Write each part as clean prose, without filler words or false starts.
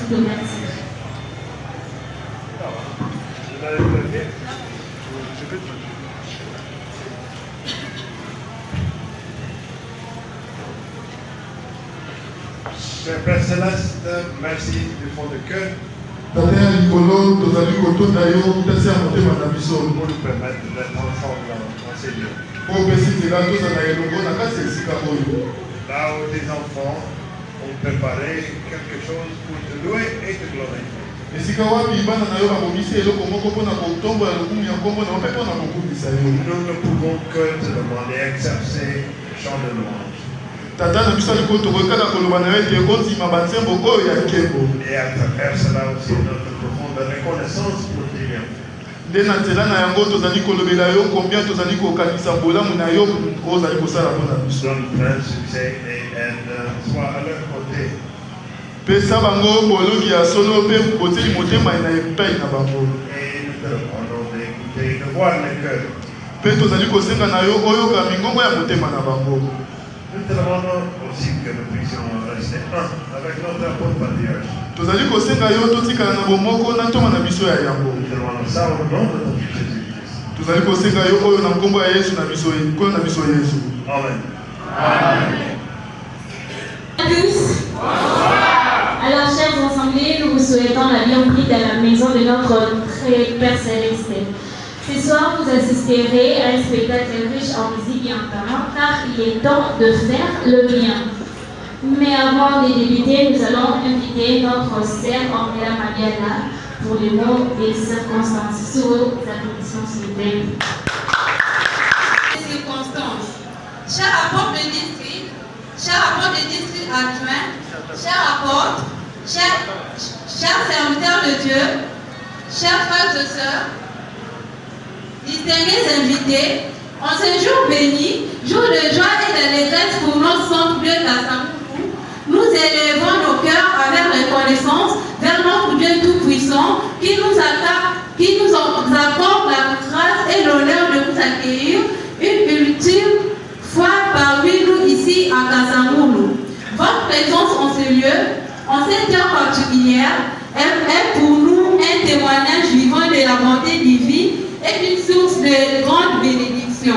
te remercie. Cher Père Céleste, merci du fond de cœur Tata ya likolo tozali kotonda yo mpasi ya motema na biso pour nous permettre d'être ensemble en ces lieux. mpo opesi nzela tozala elongo na kati ya esika oyo. Là où tes enfants ont préparé quelque chose pour te louer et te glorifier. Esika wapi bana na yo babongisi eloko moko mpona kotombola lokumu ya nkombo na yo mpe mpona kokumisa yo. Nous ne pouvons que te demander exercer le chant de louange. Tata na biso ya likolo tokoki kaka koloba na yo ete kozima banzembo oyo ya nkembo. Et à travers cela aussi notre profonde reconnaissance pour tes bienfaits. Nde na nzela na yango tozali kolobela yo combien tozali kokanisa bolamu na yo ozali kosala mpo na biso. Donne plein succès et aide, sois à leur côté. Pesa bango bolongi ya solo mpe boteli motema na epai na bango. Et nous te demandons d'écouter, de voir les cœurs. Mpe tozali kosenga na yo oyoka mingongo ya motema na bango. Nous te demandons aussi que nous puissions rester un avec notre apôtre patriarche. Tozali kosenga yo totikala na bomoko na ntoma na biso ya yango. Nous te demandons ça au nom de notre Jésus-Christ. Tozali kosenga yo oyo na nkombo ya Yesu na biso nkolo na biso Yesu. Amen. Bonjour à tous. Alors, chers assemblés, nous vous souhaitons la bienvenue dans la maison de notre très Père Céleste. Ce soir, vous assisterez à un spectacle riche en musique et en talent, car il est temps de faire le bien. Mais avant de débuter, nous allons inviter notre sœur Andrea Mariana pour les mots des circonstances. Sous vos applaudissements, s'il vous plaît. Circonstances. Cher apôtre de district, adjoint, cher apôtre, chers serviteurs de Dieu, chers frères et sœurs, distingués invités, en ce jour béni, jour de joie et d'allégresse pour notre centre Dieu Kassamoulou, nous élevons nos cœurs avec reconnaissance vers notre Dieu Tout-Puissant qui nous accorde la grâce et l'honneur de nous accueillir une ultime fois parmi nous ici à Kassamoulou. Votre présence en ce lieu, en cette heure particulière, est pour nous un témoignage vivant de la bonté divine et une source de grande bénédiction.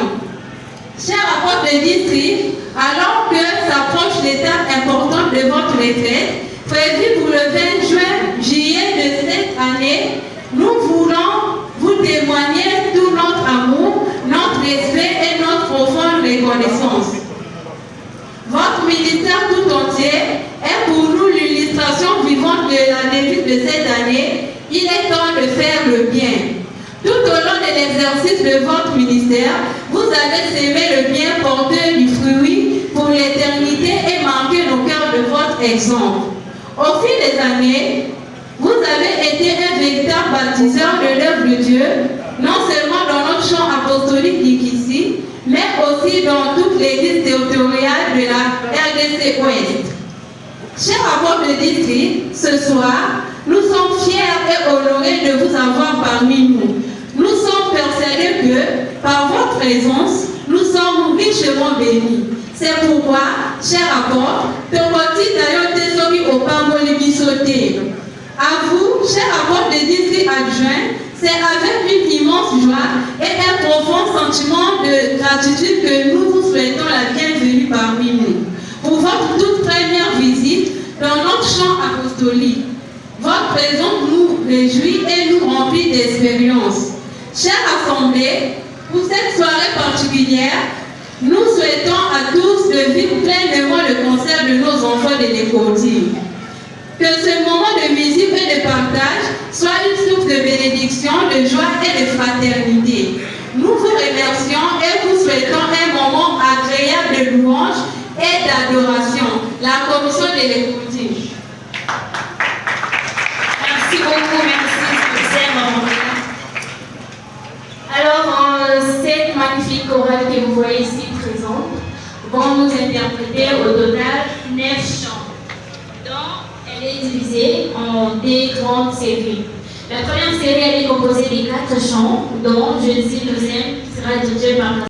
Chers apôtres de district, alors que s'approche l'étape importante de votre retraite, prévue pour le 20 juillet de cette année, nous voulons vous témoigner tout notre amour, notre respect et notre profonde reconnaissance. Votre ministère tout entier est pour nous l'illustration vivante de la devise de cette année. Il est temps de faire le bien. Tout au long de l'exercice de votre ministère, vous avez sémé le bien porteur du fruit pour l'éternité et marqué nos cœurs de votre exemple. Au fil des années, vous avez été un véritable baptiseur de l'œuvre de Dieu, non seulement dans notre champ apostolique d'ici, mais aussi dans toute l'église territoriale de la RDC Ouest. Chers apôtres de district, ce soir, nous sommes fiers et honorés de vous avoir parmi nous. Nous sommes persuadés que, par votre présence, nous sommes richement bénis. C'est pourquoi, chers apôtres, Tokoti Dayote Soki Opamboli Bisote. À vous, chers apôtres de district adjoints, c'est avec une immense joie et un profond sentiment de gratitude que nous vous souhaitons la bienvenue parmi nous. Pour votre toute première visite dans notre champ apostolique, votre présence nous réjouit et nous remplit d'espérance. Chère Assemblée, pour cette soirée particulière, nous souhaitons à tous de vivre pleinement le concert de nos enfants de l'école. Que ce moment de musique et de partage soit une source de bénédiction, de joie et de fraternité. Nous vous remercions et vous souhaitons un moment agréable de louange et d'adoration. La commission de l'école. Merci beaucoup, merci, sincèrement. Alors, cette magnifique chorale que vous voyez ici présente vont nous interpréter au total 9 chants, dont elle est divisée en des grandes séries. La première série elle est composée de 4 chants, dont je dis le deuxième qui sera dirigé par